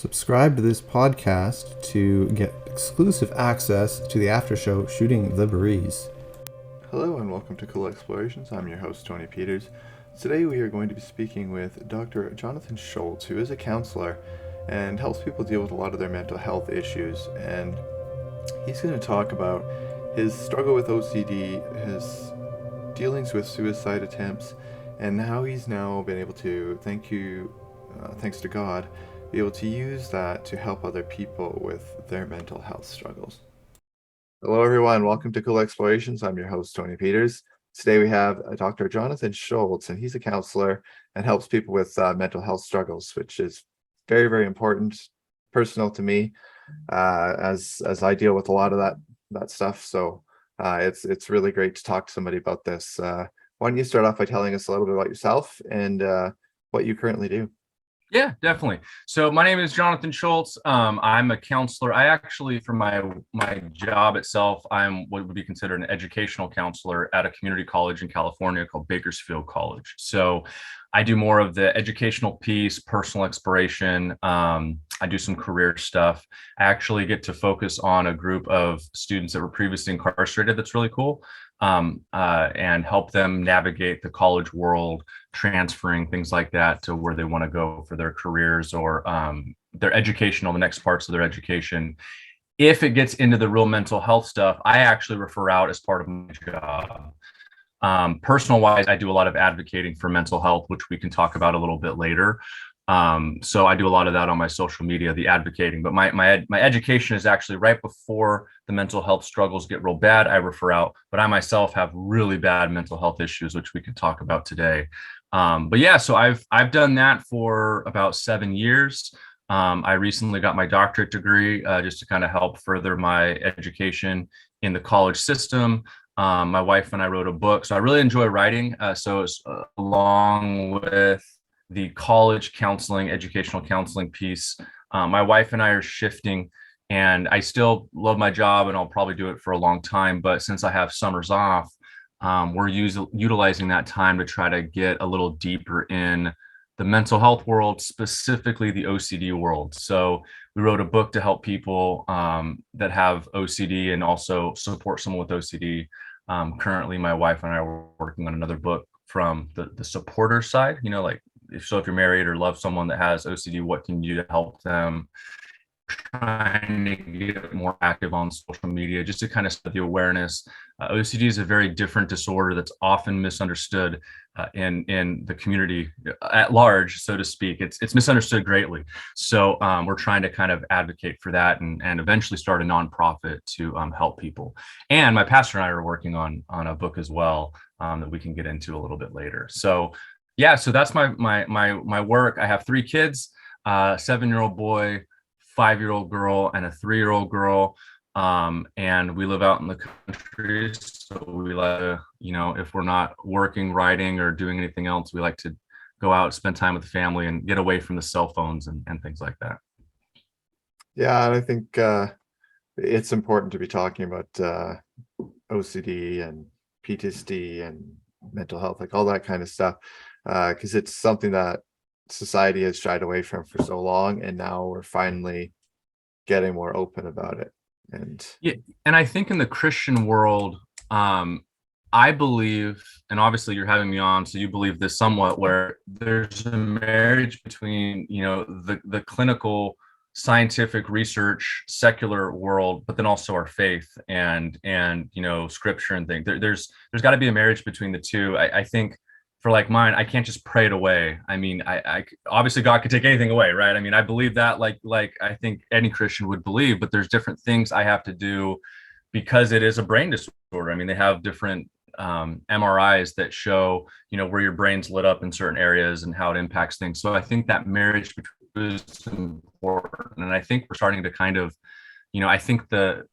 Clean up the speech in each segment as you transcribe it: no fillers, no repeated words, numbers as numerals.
Subscribe to this podcast to get exclusive access to the after show Shooting the Breeze. Hello and welcome to Cool Explorations. I'm your host, Tony Peters. Today we are going to be speaking with Dr. Jonathan Schultz, who is a counselor and helps people deal with a lot of their mental health issues. And he's going to talk about his struggle with OCD, his dealings with suicide attempts, and how he's now been able to, thanks to God, be able to use that to help other people with their mental health struggles. Hello everyone, welcome to Cool Explorations. I'm your host, Tony Peters. Today we have Dr. Jonathan Schultz, and he's a counselor and helps people with mental health struggles, which is very, very important, personal to me, as I deal with a lot of that stuff. So it's really great to talk to somebody about this. Why don't you start off by telling us a little bit about yourself and what you currently do? Yeah, definitely. So my name is Jonathan Schultz. I'm a counselor. I actually, for my job itself, I'm what would be considered an educational counselor at a community college in California called Bakersfield College. So I do more of the educational piece, personal exploration. I do some career stuff. I actually get to focus on a group of students that were previously incarcerated. That's really cool. And help them navigate the college world, transferring things like that to where they want to go for their careers or their educational, the next parts of their education. If it gets into the real mental health stuff, I actually refer out as part of my job. Personal wise, I do a lot of advocating for mental health, which we can talk about a little bit later. So I do a lot of that on my social media, the advocating, but my education is actually right before the mental health struggles get real bad. I refer out, but I myself have really bad mental health issues, which we can talk about today. But yeah, so I've done that for about 7 years. I recently got my doctorate degree just to kind of help further my education in the college system. My wife and I wrote a book, so I really enjoy writing. So it's along with the college counseling, educational counseling piece. My wife and I are shifting, and I still love my job and I'll probably do it for a long time. But since I have summers off, we're utilizing that time to try to get a little deeper in the mental health world, specifically the OCD world. So we wrote a book to help people that have OCD and also support someone with OCD. Currently, my wife and I are working on another book from the supporter side, like if you're married or love someone that has OCD, what can you do to help them? Trying to get more active on social media just to kind of spread the awareness. OCD is a very different disorder that's often misunderstood in the community at large, so to speak. It's misunderstood greatly. So we're trying to kind of advocate for that and eventually start a nonprofit to help people. And my pastor and I are working on a book as well that we can get into a little bit later. So yeah, so that's my work. I have 3 kids, a 7-year-old boy, 5-year-old girl, and a 3-year-old girl. And we live out in the country. So we like to, if we're not working, writing, or doing anything else, we like to go out, spend time with the family and get away from the cell phones and things like that. Yeah, and I think it's important to be talking about OCD and PTSD and mental health, like all that kind of stuff, because it's something that society has shied away from for so long, and now we're finally getting more open about it. And yeah, and I think in the Christian world, I believe, and obviously you're having me on, so you believe this somewhat, where there's a marriage between, the clinical scientific research, secular world, but then also our faith and scripture and things. There's got to be a marriage between the two. I think for like mine, I can't just pray it away. I mean, I obviously God could take anything away, right? I mean, I believe that like I think any Christian would believe, but there's different things I have to do because it is a brain disorder. I mean, they have different MRIs that show, where your brain's lit up in certain areas and how it impacts things. So I think that marriage is important. And I think we're starting to kind of, I think the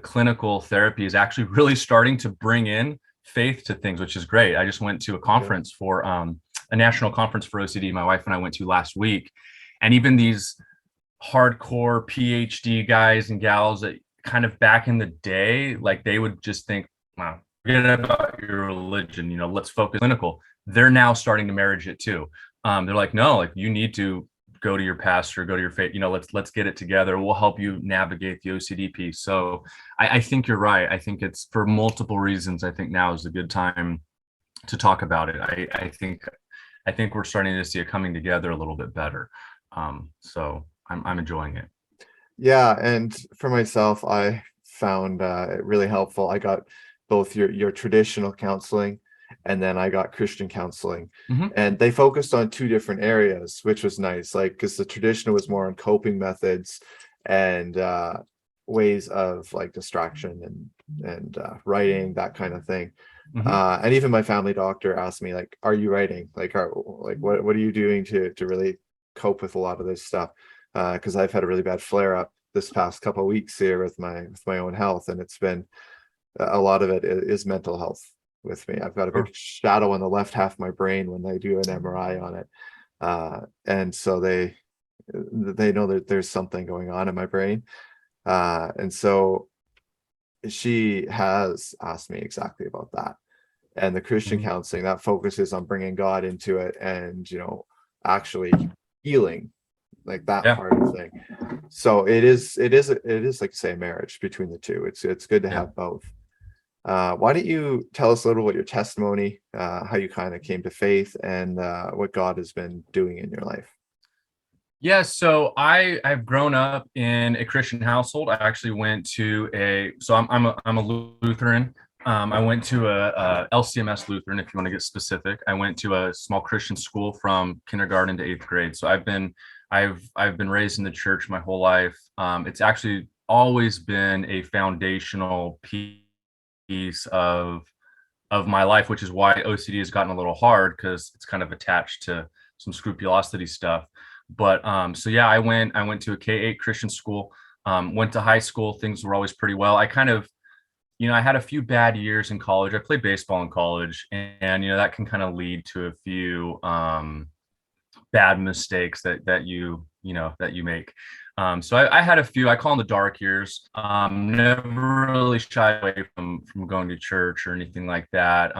clinical therapy is actually really starting to bring in faith to things, which is great. I just went to a conference for a national conference for OCD. My wife and I went to last week, and even these hardcore PhD guys and gals that kind of back in the day, like they would just think, wow, forget about your religion, let's focus clinical. They're now starting to marriage it too. They're like, no, like you need to go to your pastor, go to your faith, let's get it together. We'll help you navigate the OCD piece. So I think you're right. I think it's for multiple reasons. I think now is a good time to talk about it. I think we're starting to see it coming together a little bit better. So I'm enjoying it. Yeah, and for myself, I found it really helpful. I got both your traditional counseling, and then I got Christian counseling, and they focused on two different areas, which was nice. Like, because the traditional was more on coping methods and ways of like distraction and writing, that kind of thing. And even my family doctor asked me, like, "Are you writing? Like, what are you doing to really cope with a lot of this stuff?" Because I've had a really bad flare up this past couple of weeks here with my own health, and it's been a lot of it is mental health with me. I've got a big shadow on the left half of my brain when they do an MRI on it, and so they know that there's something going on in my brain, and so she has asked me exactly about that. And the Christian counseling that focuses on bringing God into it and actually healing, like that part of the thing. So it is like, say, a marriage between the two. It's good to have both. Why don't you tell us a little about your testimony, how you kind of came to faith, and what God has been doing in your life? Yeah, so I've grown up in a Christian household. I actually went to I'm a Lutheran. I went to a LCMS Lutheran, if you want to get specific. I went to a small Christian school from kindergarten to 8th grade. So I've been raised in the church my whole life. It's actually always been a foundational piece of my life, which is why OCD has gotten a little hard, because it's kind of attached to some scrupulosity stuff. But so yeah, I went to a K-8 Christian school, went to high school. Things were always pretty well. I kind of, I had a few bad years in college. I played baseball in college, and that can kind of lead to a few bad mistakes that you make. So I had a few, I call them the dark years. Never really shy away from going to church or anything like that.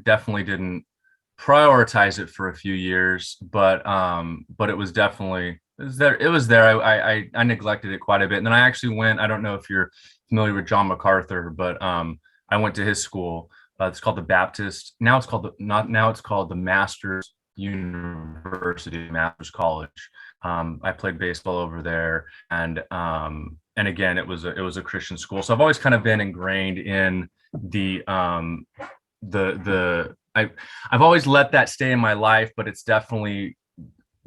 Definitely didn't prioritize it for a few years, but it was definitely, it was there. I neglected it quite a bit. And then I actually went, I don't know if you're familiar with John MacArthur, but I went to his school. It's called the Baptist. Now it's called the Masters University, Masters College. I played baseball over there, and again, it was a Christian school. So I've always kind of been ingrained in I've always let that stay in my life, but it's definitely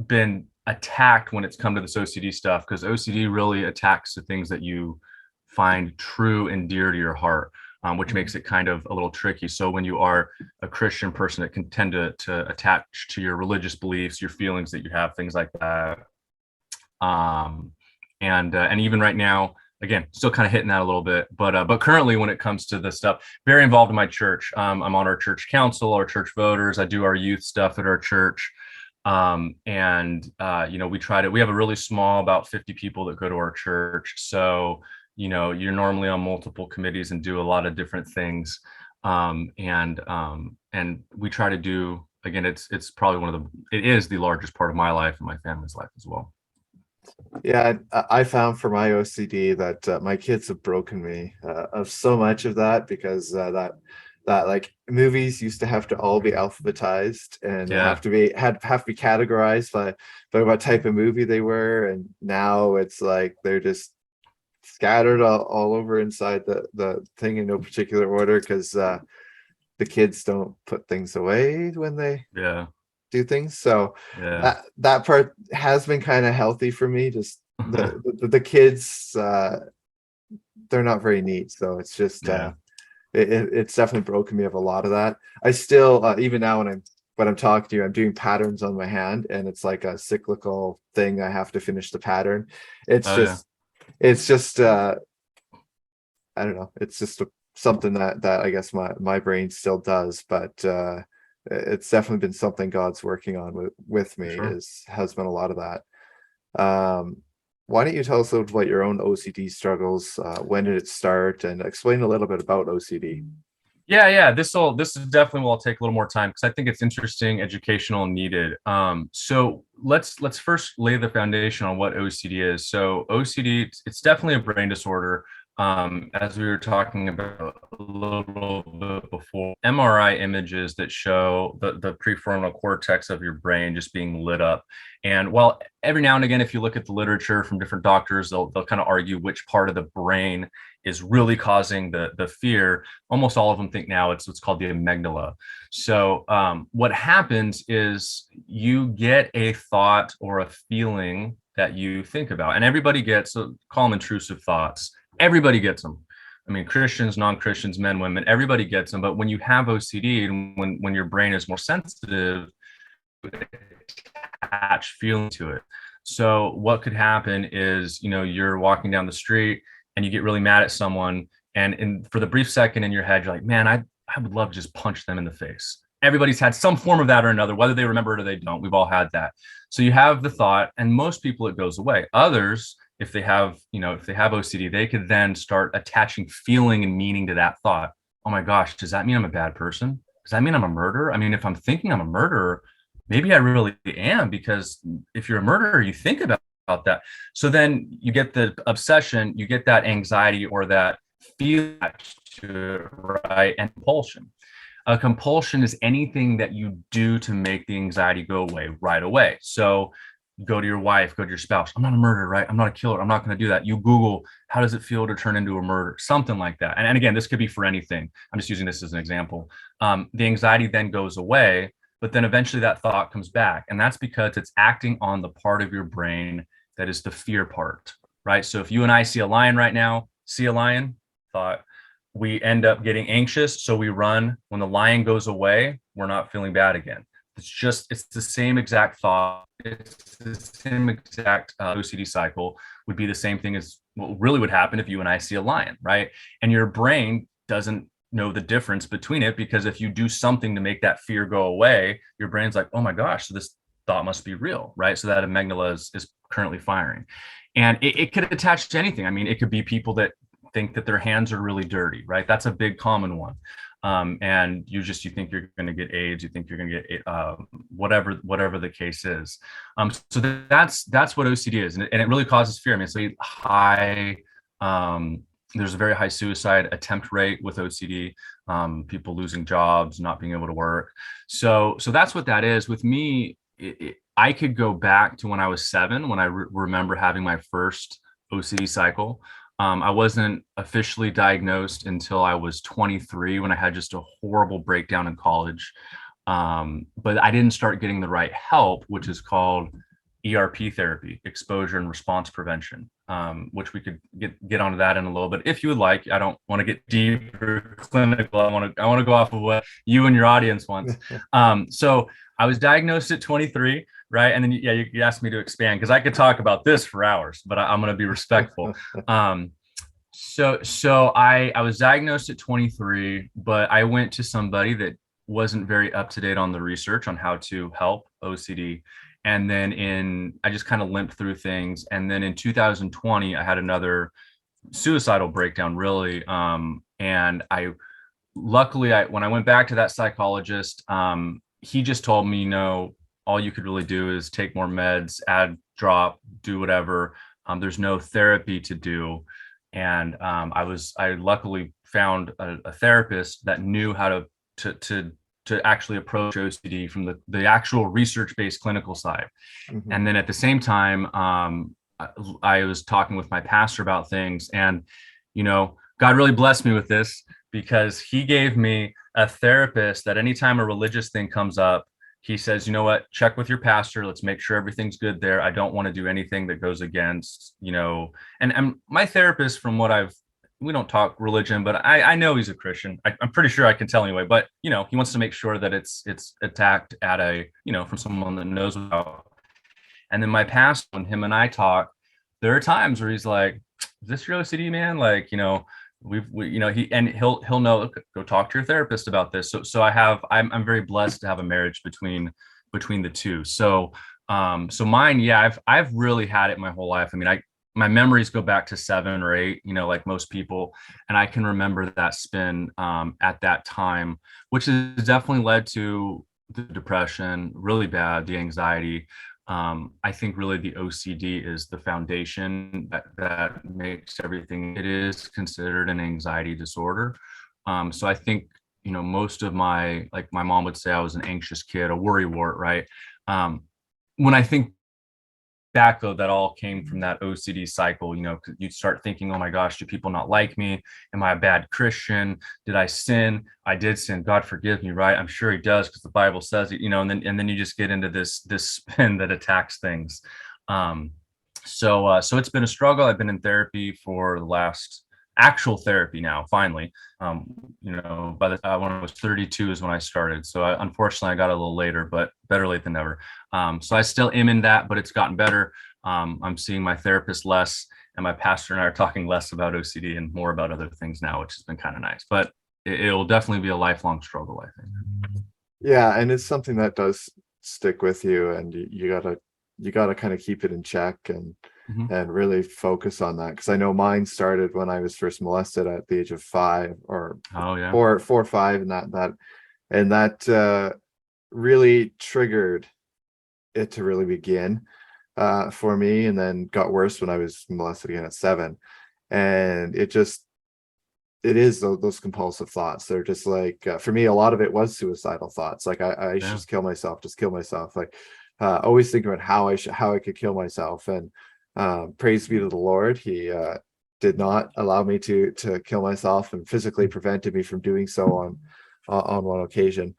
been attacked when it's come to this OCD stuff, because OCD really attacks the things that you find true and dear to your heart, which makes it kind of a little tricky. So when you are a Christian person, it can tend to attach to your religious beliefs, your feelings that you have, things like that. And even right now, again, still kind of hitting that a little bit, but currently, when it comes to this stuff, very involved in my church. I'm on our church council, our church voters. I do our youth stuff at our church. We have a really small, about 50 people that go to our church. So, you're normally on multiple committees and do a lot of different things. And we try to do, again, it's probably it is the largest part of my life and my family's life as well. Yeah, I found for my OCD that my kids have broken me of so much of that, because that like movies used to have to all be alphabetized and have to be categorized by what type of movie they were, and now it's like they're just scattered all over inside the thing in no particular order, because the kids don't put things away when they do things. So that part has been kind of healthy for me. Just the kids, they're not very neat, so it's just it's definitely broken me of a lot of that. I still even now when I'm talking to you, I'm doing patterns on my hand, and it's like a cyclical thing. I have to finish the pattern. It's just I don't know, it's just something that I guess my brain still does, but it's definitely been something God's working on with me. Has been a lot of that. Why don't you tell us a little about your own OCD struggles? When did it start, and explain a little bit about OCD? Yeah. This is definitely will take a little more time because I think it's interesting, educational, and needed. So let's first lay the foundation on what OCD is. So OCD, it's definitely a brain disorder. As we were talking about a little bit before, MRI images that show the prefrontal cortex of your brain just being lit up. And while every now and again, if you look at the literature from different doctors, they'll kind of argue which part of the brain is really causing the fear. Almost all of them think now it's what's called the amygdala. So what happens is you get a thought or a feeling that you think about, and everybody gets, so call them intrusive thoughts. Everybody gets them. I mean, Christians, non-Christians, men, women, everybody gets them. But when you have OCD and when your brain is more sensitive, attach feeling to it. So what could happen is, you're walking down the street and you get really mad at someone, and for the brief second in your head, you're like, man, I would love to just punch them in the face. Everybody's had some form of that or another, whether they remember it or they don't. We've all had that. So you have the thought, and most people it goes away. Others, if they have OCD, they could then start attaching feeling and meaning to that thought. Oh my gosh, does that mean I'm a bad person? Does that mean I'm a murderer? I mean, if I'm thinking I'm a murderer, maybe I really am, because if you're a murderer, you think about that. So then you get the obsession, you get that anxiety or that feel to it, right? And compulsion. A compulsion is anything that you do to make the anxiety go away right away. So go to your wife, go to your spouse. I'm not a murderer, right? I'm not a killer. I'm not going to do that. You Google, how does it feel to turn into a murderer? Something like that. And again, this could be for anything. I'm just using this as an example. The anxiety then goes away, but then eventually that thought comes back. And that's because it's acting on the part of your brain that is the fear part, right? So if you and I see a lion right now, see a lion, thought, we end up getting anxious. So we run. When the lion goes away, we're not feeling bad again. It's the same exact thought. It's the same exact OCD cycle would be the same thing as what really would happen if you and I see a lion, right? And your brain doesn't know the difference between it, because if you do something to make that fear go away, your brain's like, oh my gosh, so this thought must be real, right? So that amygdala is currently firing. And it could attach to anything. I mean, it could be people that think that their hands are really dirty, right? That's a big common one. And you think you're going to get AIDS, you think you're going to get whatever the case is. So that's what OCD is, and it really causes fear. I mean, it's a high. There's a very high suicide attempt rate with OCD. People losing jobs, not being able to work. So that's what that is. With me, I could go back to when I was 7, when I remember having my first OCD cycle. I wasn't officially diagnosed until I was 23, when I had just a horrible breakdown in college. But I didn't start getting the right help, which is called ERP therapy, exposure and response prevention, which we could get onto that in a little bit if you would like. I don't want to get deeper clinical. I want to go off of what you and your audience wants. So I was diagnosed at 23, right? And then you asked me to expand, because I could talk about this for hours, but I'm going to be respectful. So I was diagnosed at 23, but I went to somebody that wasn't very up to date on the research on how to help OCD. And then I just kind of limped through things. And then in 2020, I had another suicidal breakdown, really. And luckily, when I went back to that psychologist, he just told me, all you could really do is take more meds, add, drop, do whatever. There's no therapy to do. And I luckily found a therapist that knew how to actually approach OCD from the actual research-based clinical side. Mm-hmm. And then at the same time, I was talking with my pastor about things, and, God really blessed me with this, because he gave me a therapist that anytime a religious thing comes up, he says, you know what, check with your pastor. Let's make sure everything's good there. I don't want to do anything that goes against, and my therapist, from what we don't talk religion, but I know he's a Christian. I'm pretty sure I can tell anyway, but he wants to make sure that it's attacked at from someone that knows about. And then my pastor, when him and I talk, there are times where he's like, is this your OCD, man? Like, he'll know, go talk to your therapist about this. So I'm very blessed to have a marriage between the two. So mine, I've really had it my whole life. I mean, my memories go back to 7 or 8, like most people. And I can remember that spin at that time, which has definitely led to the depression, really bad, the anxiety. I think really the OCD is the foundation that makes everything. It is considered an anxiety disorder. So I think, most of like my mom would say I was an anxious kid, a worrywart, right? When I think back though, that all came from that OCD cycle. You start thinking, oh my gosh, do people not like me? Am I a bad Christian? Did I sin? I did sin, God forgive me, right? I'm sure he does, because the Bible says it, and then you just get into this spin that attacks things. So it's been a struggle. I've been in therapy for the last actual therapy now, finally. By the when I was 32 is when I started. So unfortunately I got a little later, but better late than never. So I still am in that, but it's gotten better. I'm seeing my therapist less, and my pastor and I are talking less about OCD and more about other things now, which has been kind of nice. But it will definitely be a lifelong struggle, I think. Yeah, and it's something that does stick with you, and you gotta kind of keep it in check and Mhm. really focus on that. Because I know mine started when I was first molested at the age of 5 or Oh yeah. 4 or 5, and that really triggered it to really begin for me, and then got worse when I was molested again at 7. And it is those compulsive thoughts. They're just like, for me, a lot of it was suicidal thoughts. Like I should Yeah. just kill myself. Like always thinking about how I could kill myself. And praise be to the Lord, he did not allow me to kill myself, and physically prevented me from doing so on one occasion.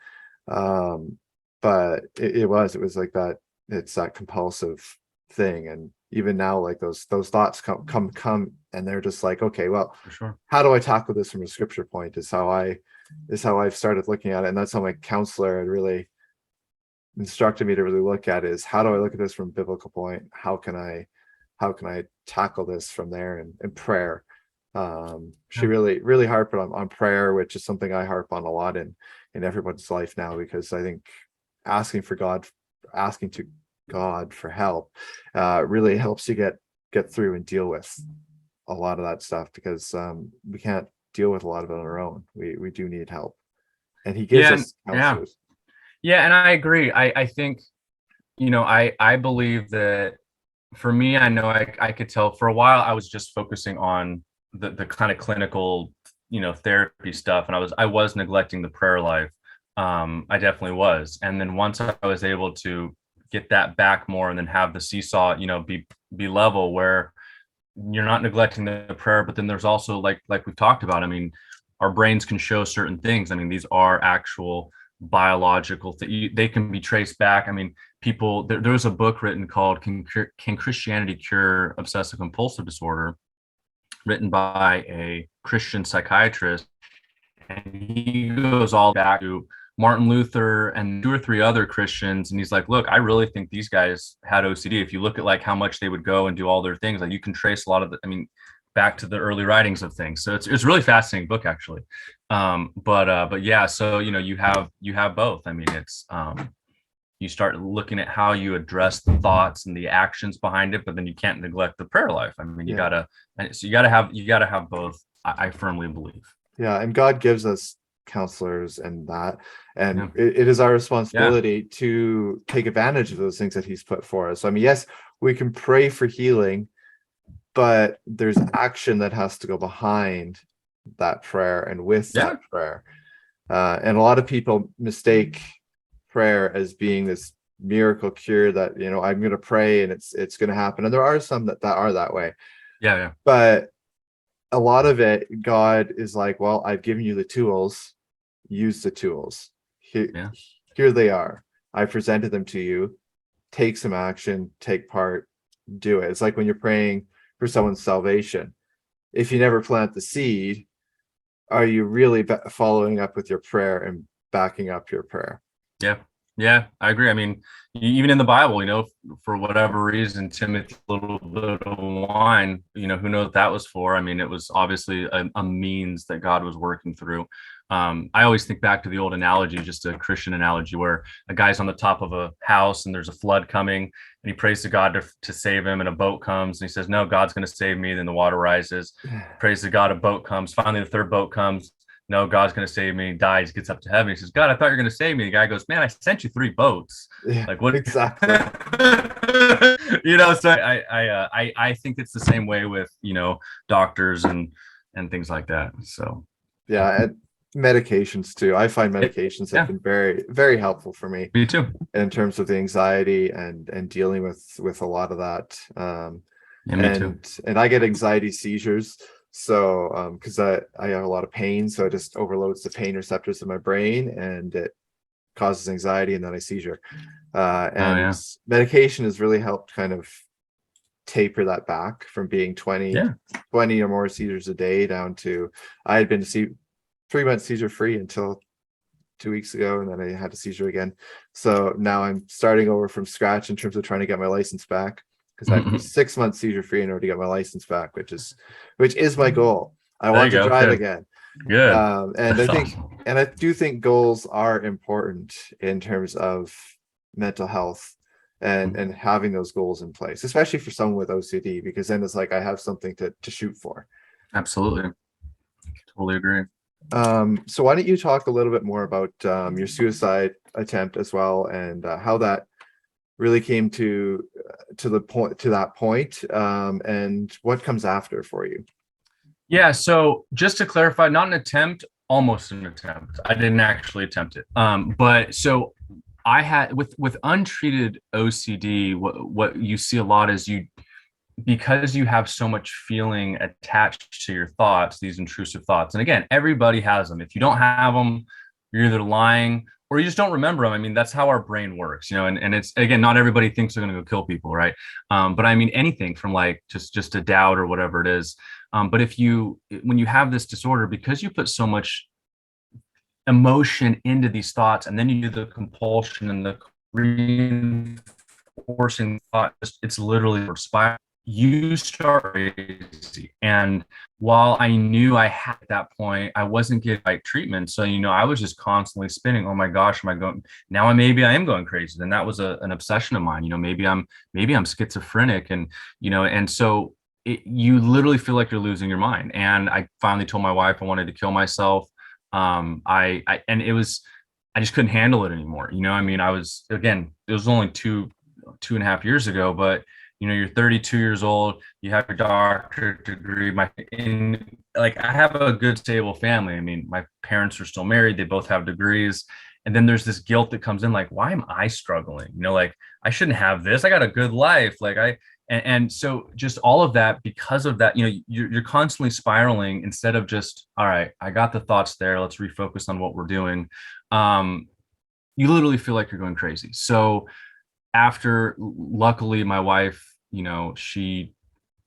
But it was like that. It's that compulsive thing. And even now, like those thoughts come, and they're just like, okay, well, For sure. how do I tackle this from a scripture point, is how I've started looking at it. And that's how my counselor had really instructed me to really look at it, is how do I look at this from a biblical point? How can I tackle this from there? And prayer. She Yeah. really harped on prayer, which is something I harp on a lot in everyone's life now, because I think asking to God for help really helps you get through and deal with a lot of that stuff, because we can't deal with a lot of it on our own. We do need help, and he gives Yeah. us Yeah. counselors. Yeah. And I agree. I think, I believe that for me, I know I could tell for a while I was just focusing on the kind of clinical, therapy stuff. And I was neglecting the prayer life. I definitely was. And then once I was able to get that back more, and then have the seesaw, be level, where you're not neglecting the prayer, but then there's also like we've talked about. I mean, our brains can show certain things. I mean, these are actual biological they can be traced back. I mean, there's a book written called Can Christianity Cure Obsessive Compulsive Disorder, written by a Christian psychiatrist, and he goes all back to Martin Luther and 2 or 3 other Christians. And he's like, look, I really think these guys had OCD. If you look at like how much they would go and do all their things, like you can trace a lot of back to the early writings of things. So it's really fascinating book, actually. But yeah, so you have both. I mean, it's you start looking at how you address the thoughts and the actions behind it, but then you can't neglect the prayer life. I mean, you Yeah. gotta have both. I firmly believe. Yeah, and God gives us counselors and that, and Yeah. it is our Yeah. responsibility to take advantage of those things that he's put for us. I mean, yes, we can pray for healing, but there's action that has to go behind that prayer and with Yeah. that prayer. And a lot of people mistake prayer as being this miracle cure that, I'm going to pray and it's going to happen. And there are some that are that way, Yeah. Yeah. but a lot of it, God is like, well, I've given you the tools, use the tools. Here, Yeah. here they are. I presented them to you. Take some action, take part, do it. It's like when you're praying for someone's salvation. If you never plant the seed, are you really following up with your prayer and backing up your prayer? Yeah. Yeah, I agree. I mean, even in the Bible, for whatever reason, Timothy, a little bit of wine, who knows what that was for? I mean, it was obviously a means that God was working through. I always think back to the old analogy, just a Christian analogy, where a guy's on the top of a house and there's a flood coming, and he prays to God to save him, and a boat comes and he says, no, God's going to save me. Then the water rises, prays to God, a boat comes. Finally, the third boat comes. No, God's going to save me. He dies, gets up to heaven. He says, God, I thought you were going to save me. The guy goes, man, I sent you 3 boats. Yeah, Like, what? exactly. So I think it's the same way with, doctors and things like that. So yeah, and medications too. I find medications have been very, very helpful for me. Me too. In terms of the anxiety and dealing with a lot of that. Me too. And I get anxiety seizures. So because I have a lot of pain, so it just overloads the pain receptors in my brain and it causes anxiety, and then I seizure. Medication has really helped kind of taper that back from being 20 or more seizures a day down to, I had been 3 months seizure free until 2 weeks ago, and then I had a seizure again. So now I'm starting over from scratch in terms of trying to get my license back, because I have to be 6 months seizure free in order to get my license back, which is my goal. I want to drive again. Good. And I do think goals are important in terms of mental health and having those goals in place, especially for someone with OCD, because then it's like I have something to shoot for. Absolutely. Totally agree. So why don't you talk a little bit more about your suicide attempt as well, and how that really came to that point, and what comes after for you? Yeah. So just to clarify, not an attempt, almost an attempt. I didn't actually attempt it. But so I had with untreated OCD, what you see a lot is because you have so much feeling attached to your thoughts, these intrusive thoughts. And again, everybody has them. If you don't have them, you're either lying or you just don't remember them. I mean, that's how our brain works, and it's, again, not everybody thinks they're going to go kill people, right? But I mean, anything from like just a doubt or whatever it is. But when you have this disorder, because you put so much emotion into these thoughts, and then you do the compulsion and the reinforcing thought, it's literally a spiral. You start crazy. And while I knew I had at that point, I wasn't getting right treatment. So, I was just constantly spinning. Oh my gosh, am I going now? Maybe I am going crazy. And that was an obsession of mine. Maybe I'm schizophrenic, and, and so you literally feel like you're losing your mind. And I finally told my wife I wanted to kill myself. I just couldn't handle it anymore. I was, again, it was only two and a half years ago, but you're 32 years old, you have your doctorate degree. I have a good, stable family. I mean, my parents are still married. They both have degrees. And then there's this guilt that comes in, like, why am I struggling? Like, I shouldn't have this. I got a good life. And so just all of that, because of that, you're constantly spiraling instead of just, all right, I got the thoughts there. Let's refocus on what we're doing. You literally feel like you're going crazy. So luckily my wife, she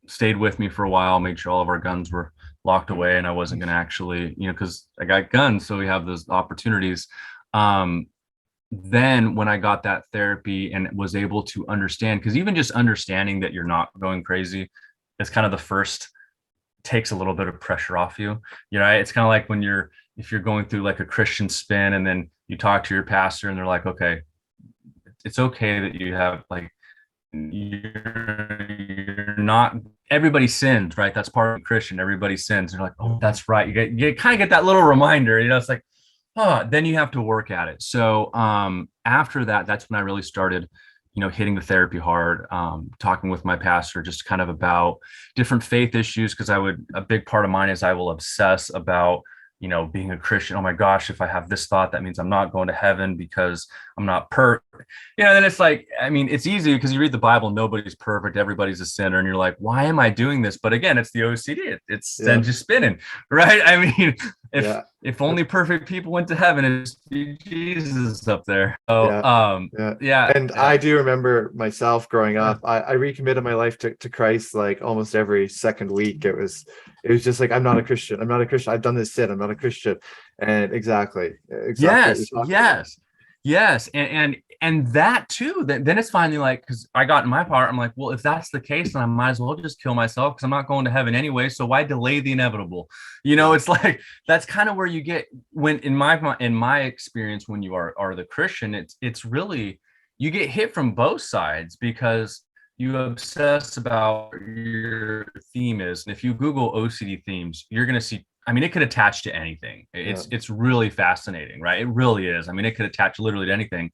stayed with me for a while, made sure all of our guns were locked away, and I wasn't going to actually, because I got guns, so we have those opportunities. Then when I got that therapy and was able to understand, because even just understanding that you're not going crazy is kind of the first, takes a little bit of pressure off you. It's kind of like if you're going through like a Christian spin, and then you talk to your pastor and they're like, okay, it's okay that you have, like, you're not, everybody sins, right? That's part of Christian. Everybody sins. You're like, oh, that's right. You kind of get that little reminder, it's like, oh, then you have to work at it. So after that, that's when I really started, hitting the therapy hard, talking with my pastor, just kind of about different faith issues. Because a big part of mine is I will obsess about, being a Christian. Oh my gosh, if I have this thought, that means I'm not going to heaven because I'm not perfect. Then it's like, I mean, it's easy because you read the Bible, nobody's perfect, everybody's a sinner. And you're like, why am I doing this? But again, it's the OCD. It's then just spinning, right? I mean, if only perfect people went to heaven, it'd be Jesus up there. So, And I do remember myself growing up, I recommitted my life to Christ like almost every second week. It was just like, I'm not a Christian. I'm not a Christian. I've done this sin. I'm not a Christian. And exactly. Yes. Yes, and that too. Then it's finally like, because I got in my part, I'm like, well, if that's the case, then I might as well just kill myself because I'm not going to heaven anyway. So why delay the inevitable? Yeah. It's like that's kind of where you get when in my experience when you are the Christian, it's really you get hit from both sides because you obsess about what your theme is. And if you Google OCD themes, you're gonna see I mean, it could attach to anything. Yeah. It's really fascinating, right? It really is. I mean, it could attach literally to anything.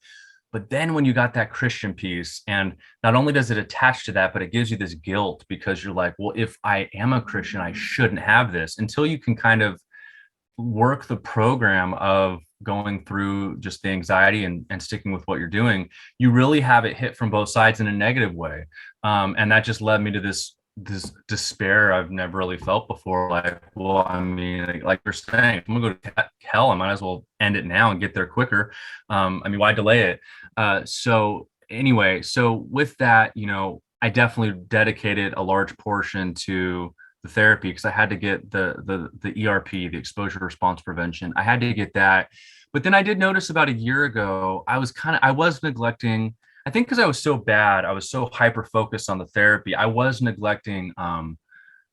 But then when you got that Christian piece, and not only does it attach to that, but it gives you this guilt because you're like, well, if I am a Christian, I shouldn't have this until you can kind of work the program of going through just the anxiety and sticking with what you're doing. You really have it hit from both sides in a negative way. And that just led me to this despair I've never really felt before. Like, well, I mean, like you're saying, if I'm gonna go to hell, I might as well end it now and get there quicker. I mean, why delay it? So anyway, so with that, I definitely dedicated a large portion to the therapy because I had to get the ERP, the exposure response prevention. I had to get that. But then I did notice about a year ago, I was neglecting. I think because I was so bad, I was so hyper focused on the therapy, I was neglecting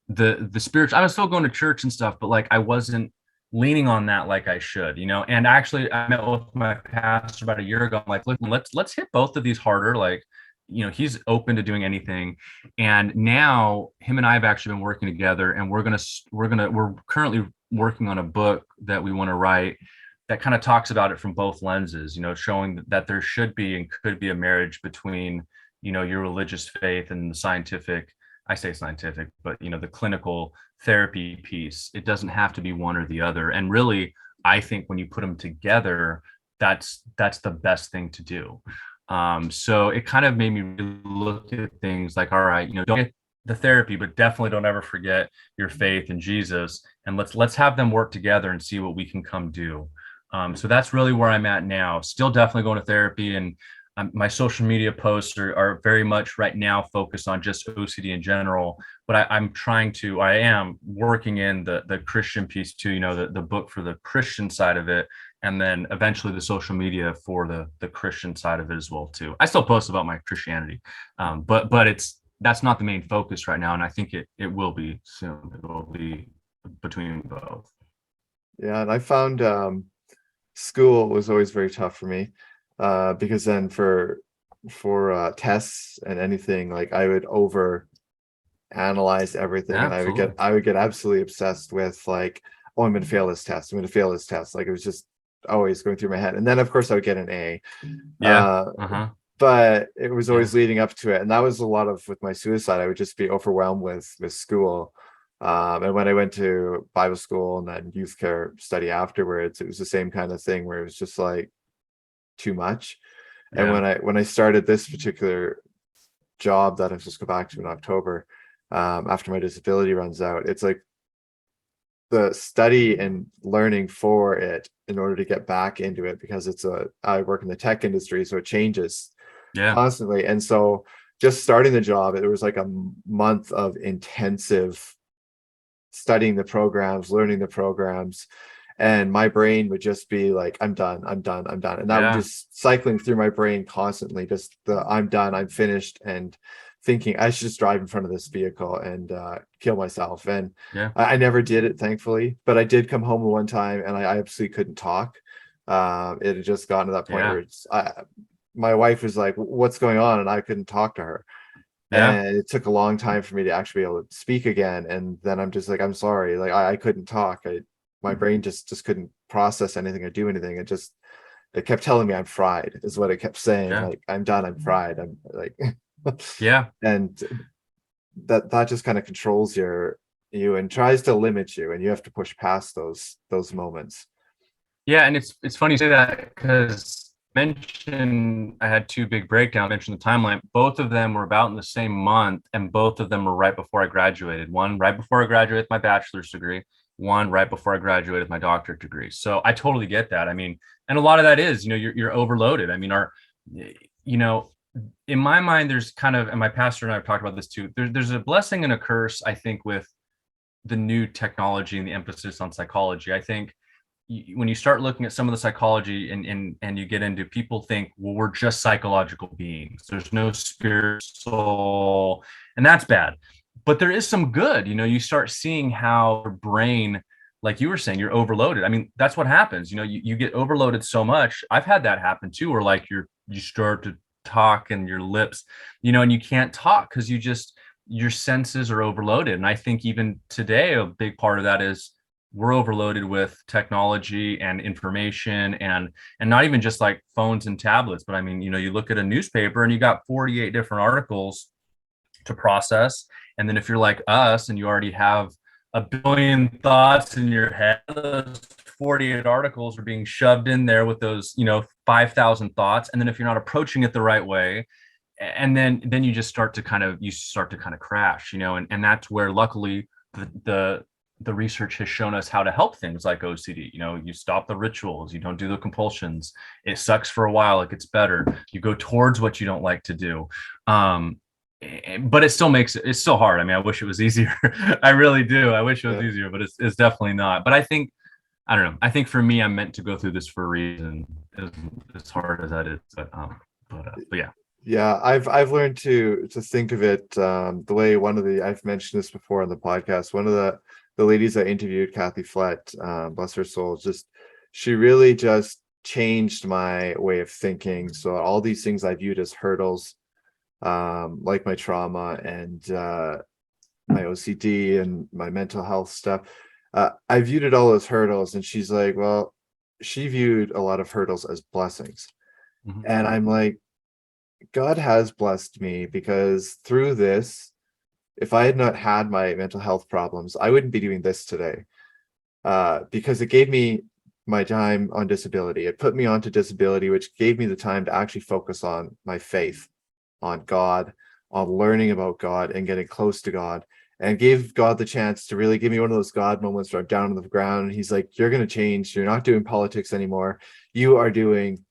the spiritual. I was still going to church and stuff, but like I wasn't leaning on that like I should, And actually, I met with my pastor about a year ago. I'm like, look, let's hit both of these harder. Like, he's open to doing anything. And now him and I have actually been working together, and we're currently working on a book that we want to write that kind of talks about it from both lenses, showing that there should be and could be a marriage between, your religious faith and the scientific. I say scientific, but the clinical therapy piece. It doesn't have to be one or the other. And really, I think when you put them together, that's the best thing to do. So it kind of made me really look at things like, all right, don't get the therapy, but definitely don't ever forget your faith in Jesus, and let's have them work together and see what we can come do. So that's really where I'm at now. Still definitely going to therapy, and my social media posts are very much right now focused on just OCD in general. But I am working in the Christian piece too. The book for the Christian side of it, and then eventually the social media for the Christian side of it as well too. I still post about my Christianity, but that's not the main focus right now, and I think it will be soon. It will be between both. Yeah, and I found school was always very tough for me because then for tests and anything, like I would over analyze everything, and Absolutely. I would get absolutely obsessed with like, oh, I'm going to fail this test. I'm going to fail this test. Like it was just always going through my head. And then of course I would get an A. Yeah. Uh, Uh-huh. but it was Yeah. always leading up to it, and that was a lot of with my suicide. I would just be overwhelmed with school. And when I went to Bible school and then youth care study afterwards, it was the same kind of thing where it was just like too much. And Yeah. when I started this particular job that I'm supposed to go back to in October, after my disability runs out, it's like the study and learning for it in order to get back into it, because I work in the tech industry, so it changes Yeah. constantly. And so just starting the job, it was like a month of intensive studying the programs, learning the programs, and my brain would just be like, I'm done, I'm done, I'm done. And that would Yeah. just cycling through my brain constantly, just the I'm done, I'm finished, and thinking I should just drive in front of this vehicle and kill myself. And Yeah. I never did it, thankfully, but I did come home one time and I absolutely couldn't talk. It had just gotten to that point Yeah. where my wife was like, what's going on? And I couldn't talk to her. Yeah. And it took a long time for me to actually be able to speak again. And then I'm just like, I'm sorry, like I couldn't talk. My brain just couldn't process anything or do anything. It kept telling me I'm fried, is what it kept saying. Yeah. Like, I'm done, I'm fried. I'm like, Yeah. and that just kind of controls you and tries to limit you, and you have to push past those moments. Yeah. And it's funny you say that because mentioned I had two big breakdowns, mentioned the timeline. Both of them were about in the same month, and both of them were right before I graduated. One right before I graduated with my bachelor's degree, one right before I graduated with my doctorate degree. So I totally get that. I mean, and a lot of that is, you're overloaded. I mean, you know, in my mind, there's kind of, and my pastor and I have talked about this too. There's a blessing and a curse, I think, with the new technology and the emphasis on psychology. I think when you start looking at some of the psychology and you get into, people think, well, we're just psychological beings. There's no spirit, soul, and that's bad. But there is some good. You start seeing how your brain, like you were saying, you're overloaded. I mean, that's what happens. You get overloaded so much. I've had that happen too, where like you start to talk and your lips, and you can't talk because your senses are overloaded. And I think even today, a big part of that is we're overloaded with technology and information, and not even just like phones and tablets, but I mean, you look at a newspaper and you got 48 different articles to process. And then if you're like us and you already have a billion thoughts in your head, those 48 articles are being shoved in there with those 5,000 thoughts. And then if you're not approaching it the right way, and then you just start to kind of crash, and that's where luckily the research has shown us how to help things like OCD. You stop the rituals, you don't do the compulsions. It sucks for a while, it gets better. You go towards what you don't like to do. But it's still hard. I mean, I wish it was easier. I really do. I wish it was easier, but it's definitely not. But I don't know. I think for me, I'm meant to go through this for a reason, as hard as that is. But yeah. Yeah, I've learned to think of it the way I've mentioned this before on the podcast. One of the ladies I interviewed, Kathy Flett, bless her soul, she really just changed my way of thinking. So all these things I viewed as hurdles, like my trauma and my OCD and my mental health stuff, I viewed it all as hurdles. And she's like, well, she viewed a lot of hurdles as blessings. Mm-hmm. And I'm like, God has blessed me, because through this, if I had not had my mental health problems, I wouldn't be doing this today, because it gave me my time on disability. It put me onto disability, which gave me the time to actually focus on my faith, on God, on learning about God and getting close to God, and gave God the chance to really give me one of those God moments where I'm down on the ground and he's like, you're going to change. You're not doing politics anymore. You are doing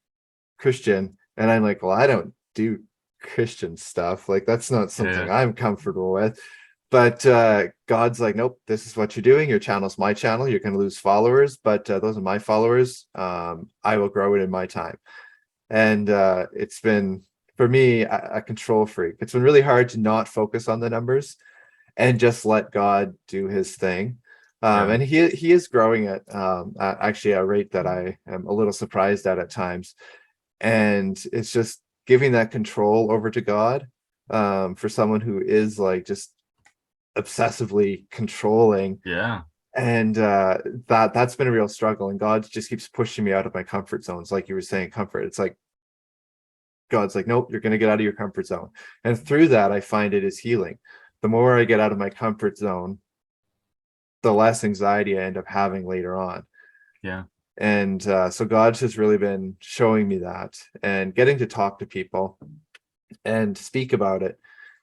Christian. And I'm like, well, I don't do Christian stuff. Like, that's not something I'm comfortable with. But God's like, nope, this is what you're doing. Your channel's my channel. You're going to lose followers, but those are my followers. I will grow it in my time. And it's been, for me, a control freak. It's been really hard to not focus on the numbers and just let God do his thing. And he is growing at actually a rate that I am a little surprised at times. And it's just giving that control over to God, for someone who is like just obsessively controlling. Yeah. And that's been a real struggle. And God just keeps pushing me out of my comfort zones. Like you were saying, comfort. It's like, God's like, nope, you're going to get out of your comfort zone. And through that, I find it is healing. The more I get out of my comfort zone, the less anxiety I end up having later on. Yeah. And so God has really been showing me that, and getting to talk to people and speak about it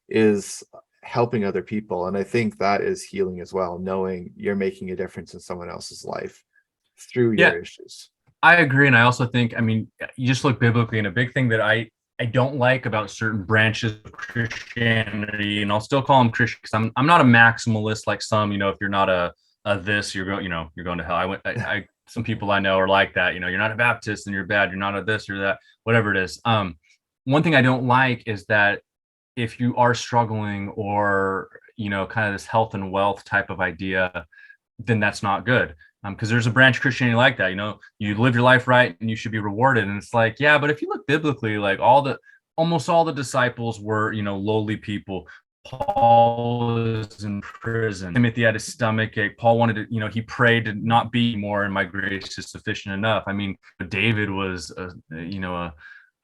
is helping other people. And I think that is healing as well, knowing you're making a difference in someone else's life through your issues. I agree. And I also think, I mean, you just look biblically, and a big thing that I don't like about certain branches of Christianity, and I'll still call them Christian because I'm not a maximalist like some, if you're not a this, you're going, you're going to hell. Some people I know are like that, you're not a Baptist and you're bad. You're not a this or that, whatever it is. One thing I don't like is that if you are struggling or, kind of this health and wealth type of idea, then that's not good. Because there's a branch of Christianity like that, you live your life right and you should be rewarded. And it's like, yeah, but if you look biblically, like almost all the disciples were, lowly people. Paul was in prison. Timothy had a stomach ache. Paul wanted to, he prayed to not be more, and my grace is sufficient enough. I mean, David was,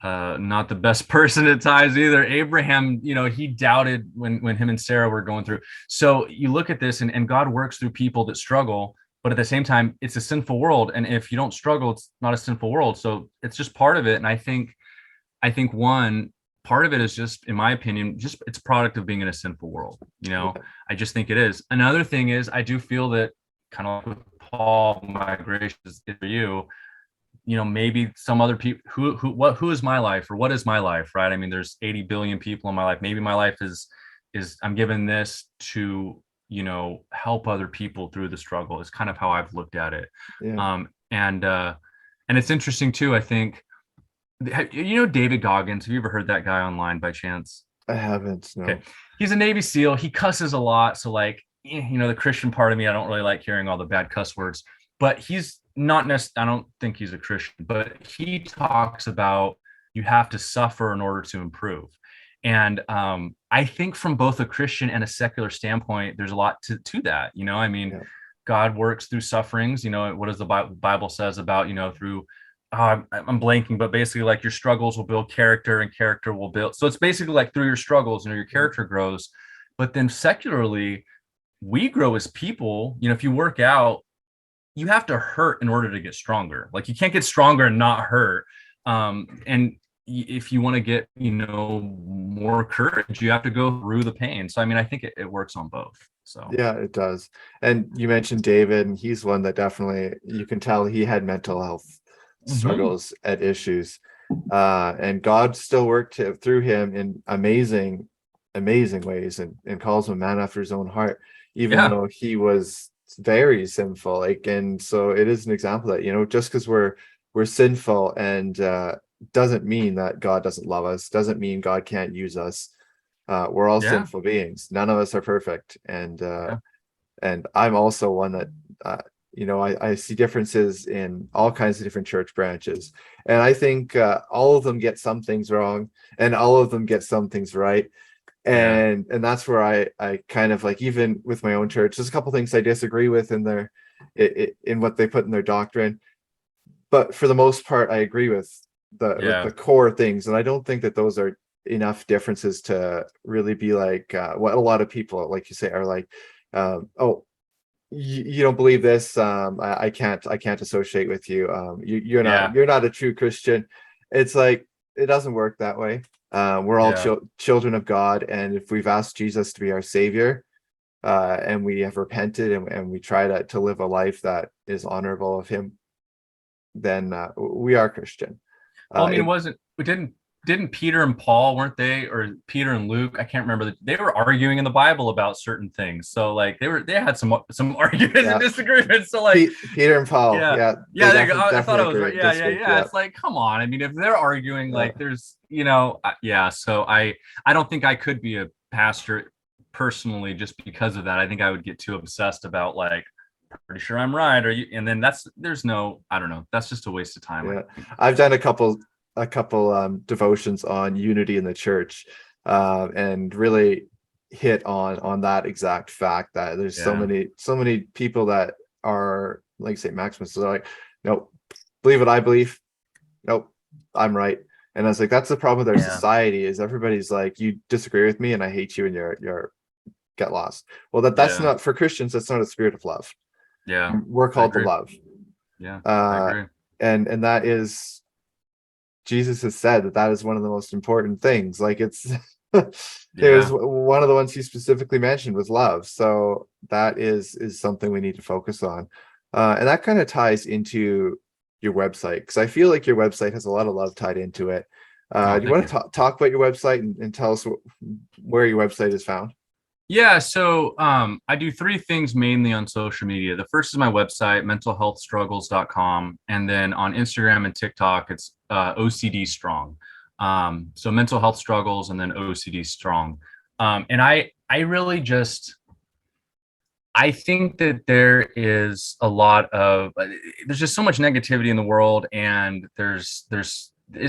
not the best person at times either. Abraham, he doubted when him and Sarah were going through. So you look at this, and God works through people that struggle, but at the same time, it's a sinful world. And if you don't struggle, it's not a sinful world. So it's just part of it. And I think one part of it is just, in my opinion, just it's a product of being in a sinful world. I just think it is. Another thing is, I do feel that, kind of like with Paul, my grace is for you. Maybe some other people who is my life, or what is my life, right? I mean, there's 80 billion people in my life. Maybe my life is I'm given this to help other people through the struggle. Is kind of how I've looked at it. And it's interesting too. I think, David Goggins. Have you ever heard that guy online by chance? I haven't, Okay, no. he's a Navy SEAL. He cusses a lot, so like, the Christian part of me, I don't really like hearing all the bad cuss words. But he's not necessarily. I don't think he's a Christian, but he talks about you have to suffer in order to improve. And I think from both a Christian and a secular standpoint, there's a lot to that. I mean, Yeah. God works through sufferings. What does the Bible says about, through, I'm blanking, but basically like your struggles will build character and character will build. So it's basically like through your struggles, your character grows. But then secularly, we grow as people. If you work out, you have to hurt in order to get stronger. Like you can't get stronger and not hurt. And if you want to get, more courage, you have to go through the pain. So, I mean, I think it works on both. So, Yeah, it does. And you mentioned David, and he's one that definitely you can tell he had mental health mhm. struggles and issues. And God still worked through him in amazing, amazing ways and calls him a man after his own heart, even Yeah, though he was very sinful. Like, and so it is an example that, just because we're sinful and doesn't mean that God doesn't love us, doesn't mean God can't use us. We're all yeah, sinful beings. None of us are perfect. yeah, And I'm also one that I see differences in all kinds of different church branches, and I think all of them get some things wrong and all of them get some things right. yeah, And that's where I kind of like, even with my own church, there's a couple things I disagree with in in what they put in their doctrine, but for the most part I agree with the yeah, core things, and I don't think that those are enough differences to really be like what a lot of people, like you say, are like, oh, you don't believe this, I can't associate with you, yeah, you're not a true Christian. It's like, it doesn't work that way. We're all yeah. children of God, and if we've asked Jesus to be our savior, and we have repented, and we try to live a life that is honorable of him, then we are Christian. Well, I mean, It wasn't we didn't Peter and Paul, weren't they, or Peter and Luke? I can't remember. They were arguing in the Bible about certain things. So like they had some arguments and Yeah, disagreements. So like, Peter and Paul, yeah, yeah, they yeah, there you go. I thought definitely I was agree right. and Yeah, yeah, disagree. yeah. Yeah, It's like, come on. I mean, if they're arguing, yeah, like, there's, yeah. So I don't think I could be a pastor personally just because of that. I think I would get too obsessed about like, pretty sure I'm right, or you, and then there's no, I don't know. That's just a waste of time, I yeah. think. I've done a couple devotions on unity in the church, and really hit on that exact fact that there's so Yeah, many people that are like St. Maximus, so they're like, nope, believe what I believe, nope, I'm right. And I was like, that's the problem with our yeah, society, is everybody's like, you disagree with me and I hate you, and you're get lost. Well, that's yeah, not, for Christians, that's not a spirit of love. yeah. We're I called to agree. love. Yeah, I uh agree. and that is, Jesus has said that is one of the most important things. Like, it's it was Yeah, one of the ones he specifically mentioned was love. So that is something we need to focus on. And that kind of ties into your website, because I feel like your website has a lot of love tied into it. oh, Do you thank want you. to talk about your website and tell us where your website is found? Yeah, so I do three things mainly on social media. The first is my website, mentalhealthstruggles.com. And then on Instagram and TikTok, it's OCD Strong. So mental health struggles and then OCD Strong. And I really just, I think that there is a lot of, there's just so much negativity in the world, and it's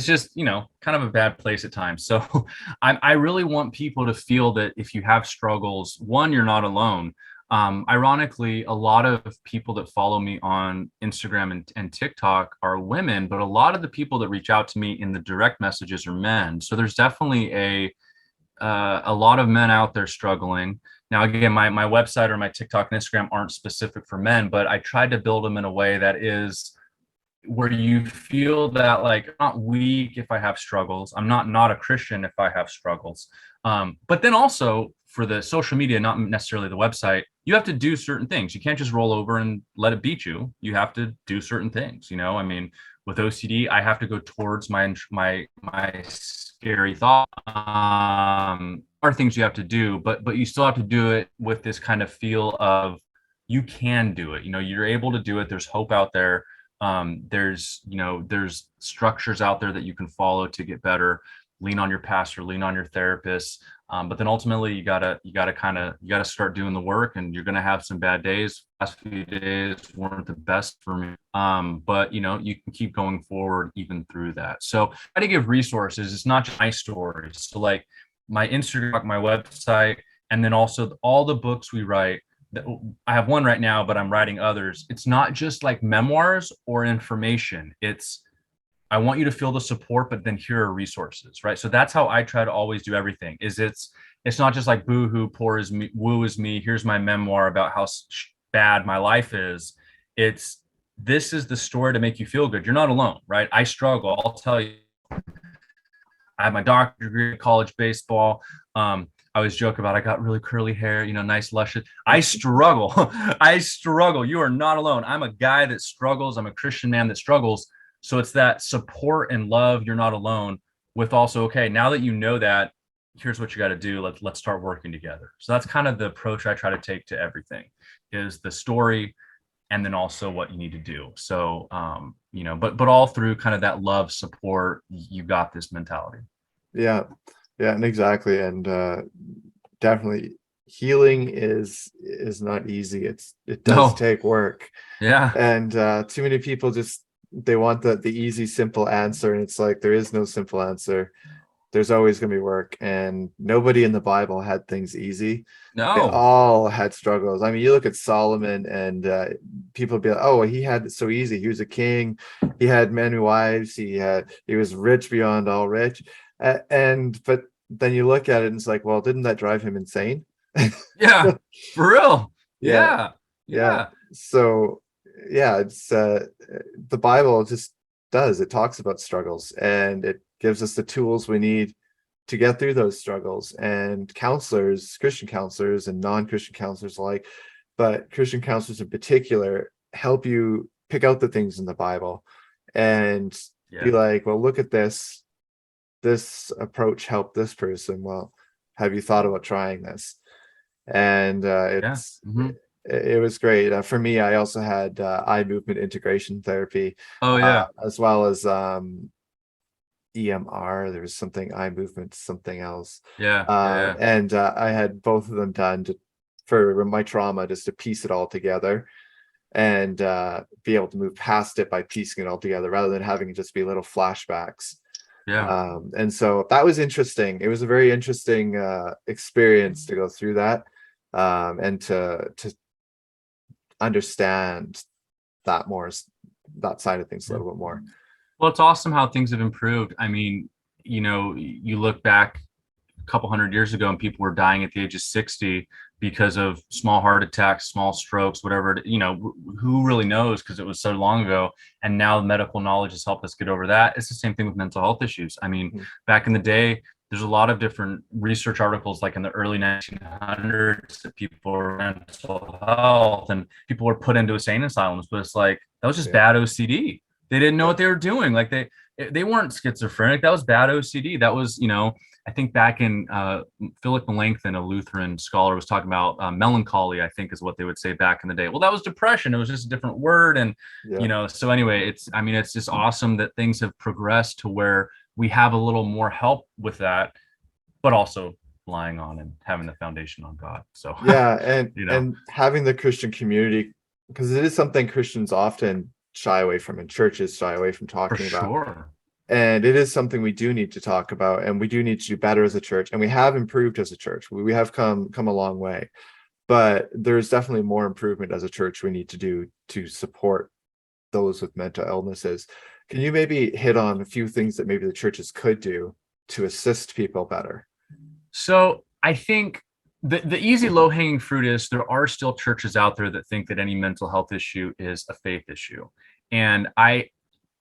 just, kind of a bad place at times. So I really want people to feel that if you have struggles, one, you're not alone. Ironically, a lot of people that follow me on Instagram and TikTok are women, but a lot of the people that reach out to me in the direct messages are men. So there's definitely a lot of men out there struggling. Now, again, my website or my TikTok and Instagram aren't specific for men, but I tried to build them in a way that is where you feel that like I'm not weak if I have struggles. I'm not a Christian if I have struggles. But then also for the social media, not necessarily the website, you have to do certain things. You can't just roll over and let it beat you. You have to do certain things. I mean, with OCD, I have to go towards my scary thought. Are things you have to do, but you still have to do it with this kind of feel of you can do it. You're able to do it. There's hope out there. There's structures out there that you can follow to get better. Lean on your pastor, lean on your therapist. But then ultimately you gotta start doing the work, and you're gonna have some bad days. Last few days weren't the best for me. But you can keep going forward even through that. So try to give resources. It's not just my stories. So like my Instagram, my website, and then also all the books we write. I have one right now, but I'm writing others. It's not just like memoirs or information. I want you to feel the support, but then here are resources, right? So that's how I try to always do everything. It's not just like boo-hoo, poor is me, woo is me. Here's my memoir about how bad my life is. This is the story to make you feel good. You're not alone, right? I struggle. I'll tell you. I have my doctorate degree in college baseball. I always joke about I got really curly hair, nice luscious. I struggle. I struggle. You are not alone. I'm a guy that struggles. I'm a Christian man that struggles. So it's that support and love. You're not alone. With also, okay, now that you know that, here's what you got to do. Let's start working together. So that's kind of the approach I try to take to everything, is the story, and then also what you need to do. So, but all through kind of that love, support, you got this mentality. Yeah, and exactly. And definitely healing is not easy. It does take work. Yeah. And too many people they want the easy, simple answer. And it's like, there is no simple answer. There's always going to be work, and nobody in the Bible had things easy. No. They all had struggles. I mean, you look at Solomon, and people be like, oh, he had it so easy. He was a king. He had many wives. He was rich beyond all rich. But then you look at it and it's like, well, didn't that drive him insane? Yeah, for real. Yeah. So yeah, it's the Bible it talks about struggles, and it gives us the tools we need to get through those struggles. And counselors, Christian counselors and non-Christian counselors alike, but Christian counselors in particular, help you pick out the things in the Bible and be like, well, look at this approach helped this person. Well, have you thought about trying this? And it was great. For me, I also had eye movement integration therapy. As well as EMR. There was something eye movement, something else. And I had both of them done for my trauma, just to piece it all together and be able to move past it by piecing it all together, rather than having it just be little flashbacks. And so that was interesting. It was a very interesting experience to go through that, and to understand that side of things a little bit more. Well, it's awesome how things have improved. I mean, you look back a couple hundred years ago and people were dying at the age of 60 because of small heart attacks, small strokes, whatever, who really knows, because it was so long ago. And now medical knowledge has helped us get over that. It's the same thing with mental health issues. I mean, back in the day, there's a lot of different research articles, like in the early 1900s, that people were mental health and people were put into insane asylums, but it's like, that was just bad OCD. They didn't know what they were doing. Like they weren't schizophrenic. That was bad OCD. That was, I think back in Philip Melanchthon, a Lutheran scholar, was talking about melancholy, I think is what they would say back in the day. Well, that was depression. It was just a different word. And, so anyway, it's just awesome that things have progressed to where we have a little more help with that, but also relying on and having the foundation on God. So, and having the Christian community, because it is something Christians often shy away from, and churches shy away from talking about. Sure. And it is something we do need to talk about, and we do need to do better as a church. And we have improved as a church. We have come a long way, but there's definitely more improvement as a church we need to do to support those with mental illnesses. Can you maybe hit on a few things that maybe the churches could do to assist people better? So I think the easy low-hanging fruit is there are still churches out there that think that any mental health issue is a faith issue. And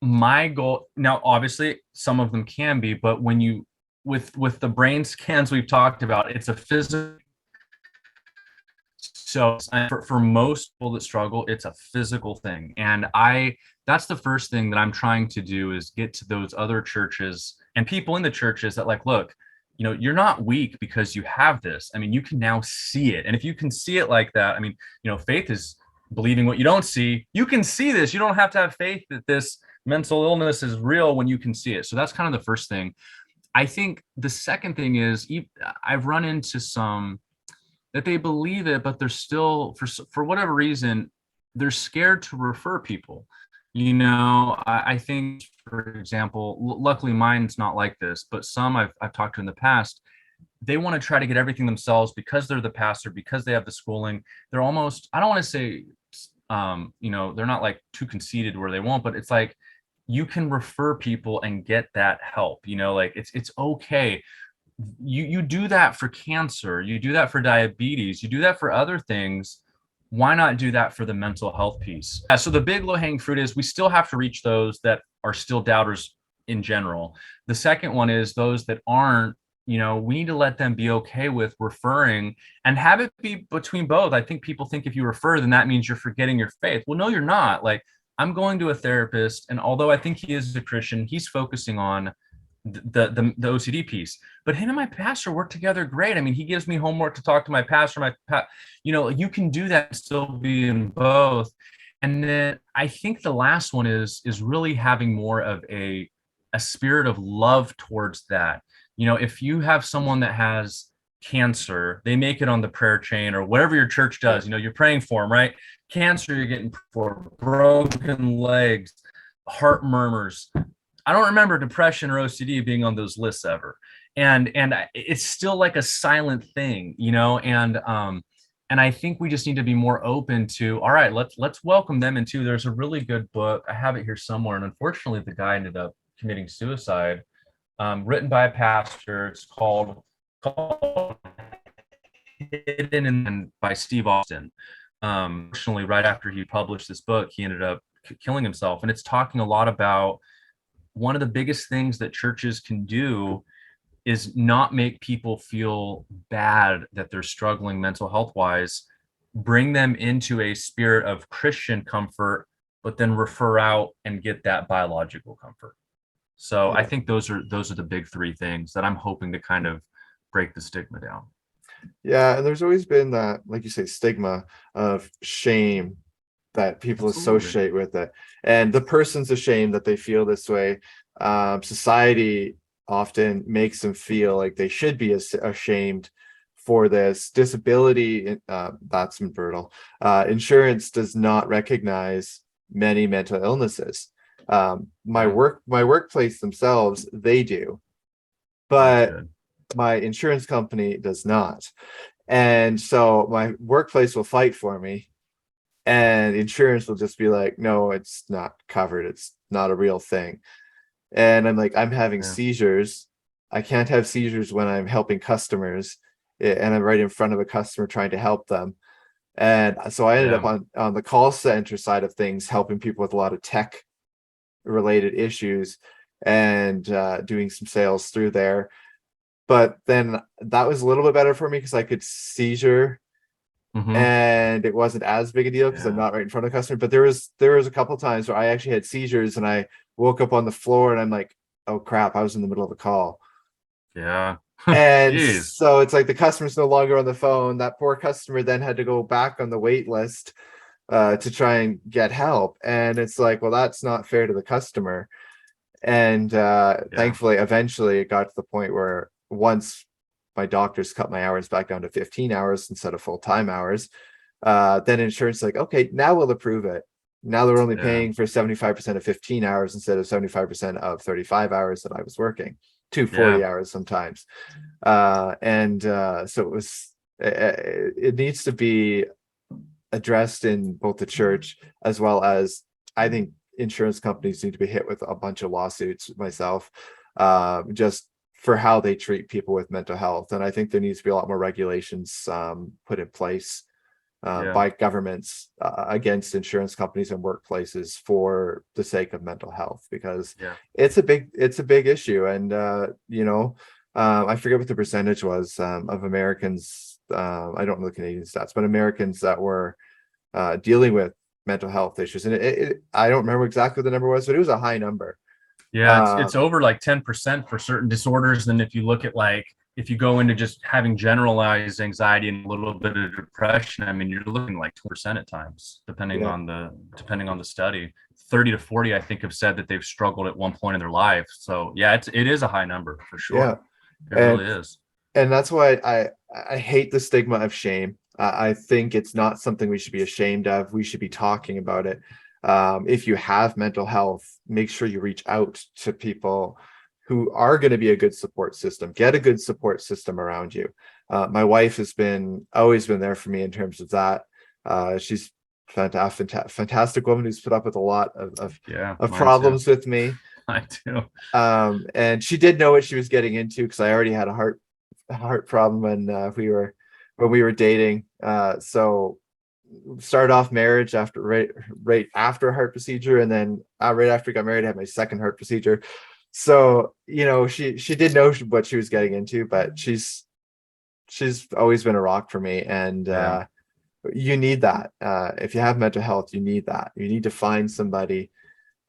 my goal now, obviously some of them can be, but when you with the brain scans we've talked about, it's a physical. So for most people that struggle, it's a physical thing. And that's the first thing that I'm trying to do, is get to those other churches and people in the churches that, like, look, you're not weak because you have this. I mean, you can now see it. And if you can see it like that, I mean, faith is believing what you don't see. You can see this. You don't have to have faith that this mental illness is real when you can see it. So that's kind of the first thing. I think the second thing is I've run into some that they believe it, but they're still, for whatever reason, they're scared to refer people. I think, for example, luckily mine's not like this, but some I've talked to in the past, they want to try to get everything themselves because they're the pastor, because they have the schooling. They're almost, I don't want to say, they're not like too conceited where they won't, but it's like you can refer people and get that help. Like it's okay. You do that for cancer, you do that for diabetes, you do that for other things. Why not do that for the mental health piece? So the big low-hanging fruit is we still have to reach those that are still doubters in general. The second one is those that aren't, we need to let them be okay with referring and have it be between both. I think people think if you refer, then that means you're forgetting your faith. Well, no, you're not. Like, I'm going to a therapist, and although I think he is a Christian, he's focusing on the OCD piece. But him and my pastor work together great. I mean, he gives me homework to talk to my pastor. You can do that and still be in both. And then I think the last one is really having more of a spirit of love towards that. If you have someone that has cancer, they make it on the prayer chain or whatever your church does, you're praying for them, right? Cancer, you're getting for broken legs, heart murmurs. I don't remember depression or OCD being on those lists ever. And it's still like a silent thing, and I think we just need to be more open to, all right, let's welcome them into. There's a really good book. I have it here somewhere. And unfortunately, the guy ended up committing suicide, written by a pastor. It's called Hidden and by Steve Austin. Unfortunately, right after he published this book, he ended up killing himself. And it's talking a lot about one of the biggest things that churches can do is not make people feel bad that they're struggling mental health wise, bring them into a spirit of Christian comfort, but then refer out and get that biological comfort. So I think those are the big three things that I'm hoping to kind of break the stigma down. Yeah, and there's always been that, like you say, stigma of shame that people associate with it, and the person's ashamed that they feel this way. Society often makes them feel like they should be ashamed for this disability. That's been brutal. Insurance does not recognize many mental illnesses. My workplace themselves, they do, but my insurance company does not. And so my workplace will fight for me, and insurance will just be like, no, it's not covered, it's not a real thing. And I'm like, I'm having seizures. I can't have seizures when I'm helping customers, and I'm right in front of a customer trying to help them. And so I ended up on the call center side of things, helping people with a lot of tech related issues, and doing some sales through there. But then that was a little bit better for me because I could seizure, and it wasn't as big a deal because I'm not right in front of the customer. But there was a couple times where I actually had seizures, and I woke up on the floor, and I'm like, oh crap, I was in the middle of a call. Yeah. And so it's like the customer's no longer on the phone. That poor customer then had to go back on the wait list to try and get help. And it's like, well, that's not fair to the customer. And thankfully, eventually it got to the point where once my doctors cut my hours back down to 15 hours instead of full-time hours, then insurance is like, okay, now we'll approve it. Now they're only paying for 75% of 15 hours instead of 75% of 35 hours that I was working, to 40 hours sometimes. So it needs to be addressed in both the church, as well as I think insurance companies need to be hit with a bunch of lawsuits myself, just for how they treat people with mental health. And I think there needs to be a lot more regulations put in place by governments against insurance companies and workplaces for the sake of mental health, because it's a big issue. And I forget what the percentage was of Americans. I don't know the Canadian stats, but Americans that were dealing with mental health issues. And I don't remember exactly what the number was, but it was a high number. Yeah, it's over like 10% for certain disorders. And if you look at like if you go into just having generalized anxiety and a little bit of depression, I mean, you're looking like 2% at times, depending Yeah. on the study. 30 to 40, I think, have said that they've struggled at one point in their life. So yeah, it is a high number for Yeah. sure. It And really is. that's why I hate the stigma of shame. I think it's not something we should be ashamed of. We should be talking about it. If you have mental health, make sure you reach out to people who are going to be a good support system. Get a good support system around you. My wife has always been there for me in terms of that. She's fantastic woman who's put up with a lot of problems with me. I do. And she did know what she was getting into, because I already had a heart problem when we were dating. So started off marriage right after a heart procedure, and then right after we got married, I had my second heart procedure. So she did know what she was getting into, but she's always been a rock for me. And you need that. If you have mental health, you need that. You need to find somebody,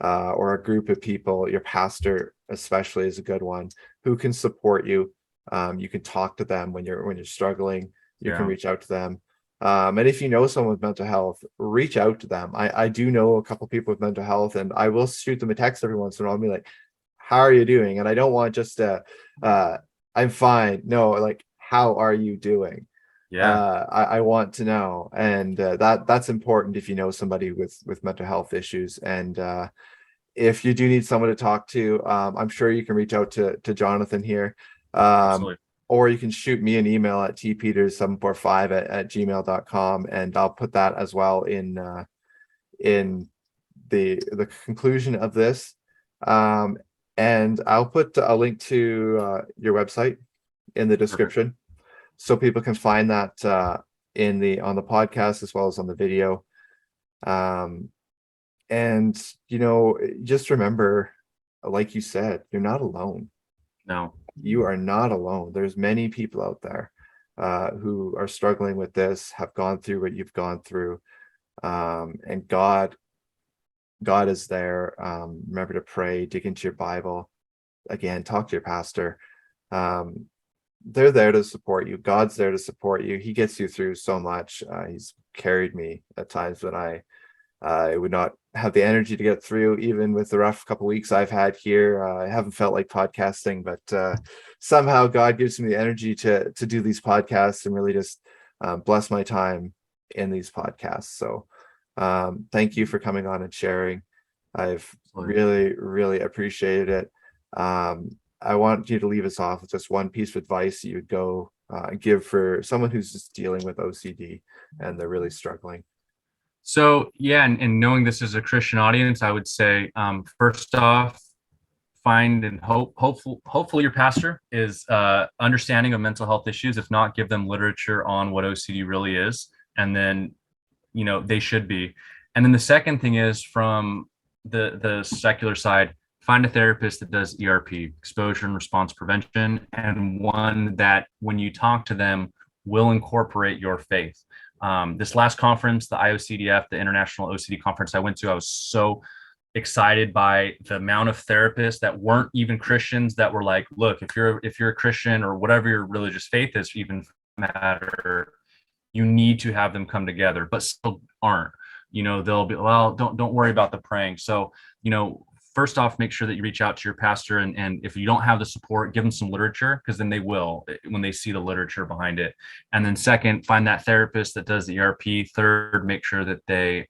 or a group of people. Your pastor especially is a good one, who can support you. You can talk to them when you're struggling. You can reach out to them. And if you know someone with mental health, reach out to them. I do know a couple people with mental health, and I will shoot them a text every once in a while and be like, how are you doing? And I don't want just I'm fine. No, like, how are you doing? I want to know. And that's important if you know somebody with mental health issues. And if you do need someone to talk to, I'm sure you can reach out to Jonathan here. Or you can shoot me an email at tpeters745@gmail.com, and I'll put that as well in the conclusion of this. And I'll put a link to your website in the description. So people can find that on the podcast as well as on the video. And just remember, like you said, you're not alone. No, you are not alone. There's many people out there who are struggling with this, have gone through what you've gone through. And God is there. Remember to pray, dig into your Bible. Again, talk to your pastor. They're there to support you. God's there to support you. He gets you through so much. He's carried me at times when I would not have the energy to get through, even with the rough couple weeks I've had here. I haven't felt like podcasting, but somehow God gives me the energy to do these podcasts and really just bless my time in these podcasts. So thank you for coming on and sharing. I've really, really appreciated it. I want you to leave us off with just one piece of advice that you would go give for someone who's just dealing with OCD and they're really struggling. So yeah, and knowing this is a Christian audience, I would say first off, find and hopefully your pastor is understanding of mental health issues. If not, give them literature on what OCD really is, and then they should be. And then the second thing is, from the secular side, find a therapist that does ERP, exposure and response prevention, and one that when you talk to them will incorporate your faith. This last conference, the IOCDF, the International OCD Conference I went to, I was so excited by the amount of therapists that weren't even Christians that were like, look, if you're a Christian or whatever your religious faith is, even matter, you need to have them come together, but still aren't. They'll be, well, don't worry about the praying. So, first off, make sure that you reach out to your pastor, and if you don't have the support, give them some literature, because then they will when they see the literature behind it. And then second, find that therapist that does the ERP. Third, make sure that they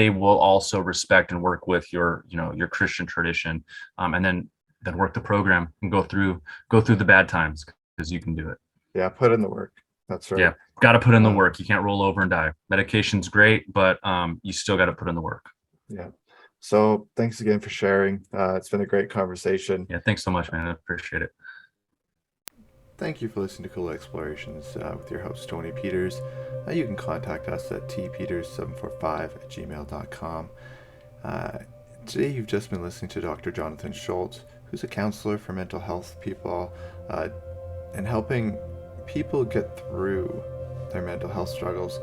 will also respect and work with your Christian tradition, and then work the program and go through the bad times, because you can do it. Yeah, put in the work. That's right. Yeah, got to put in the work. You can't roll over and die. Medication's great, but you still got to put in the work. Yeah. So thanks again for sharing. It's been a great conversation. Yeah, thanks so much, man. I appreciate it. Thank you for listening to Cool Explorations with your host, Tony Peters. You can contact us at tpeters745@gmail.com. Today you've just been listening to Dr. Jonathan Schultz, who's a counselor for mental health people, and helping people get through their mental health struggles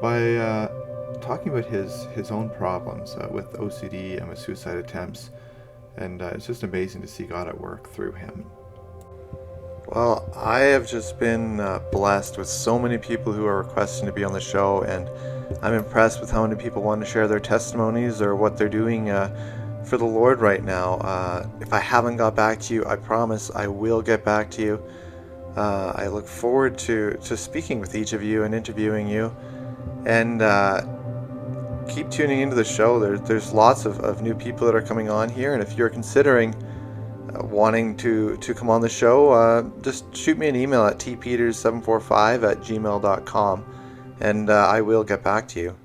by talking about his own problems with OCD and with suicide attempts. And it's just amazing to see God at work through him. Well, I have just been blessed with so many people who are requesting to be on the show, and I'm impressed with how many people want to share their testimonies or what they're doing for the Lord right now. If I haven't got back to you, I promise I will get back to you. I look forward to speaking with each of you and interviewing you, and keep tuning into the show. There's lots of new people that are coming on here, and if you're considering wanting to come on the show, just shoot me an email at tpeters745@gmail.com, and I will get back to you.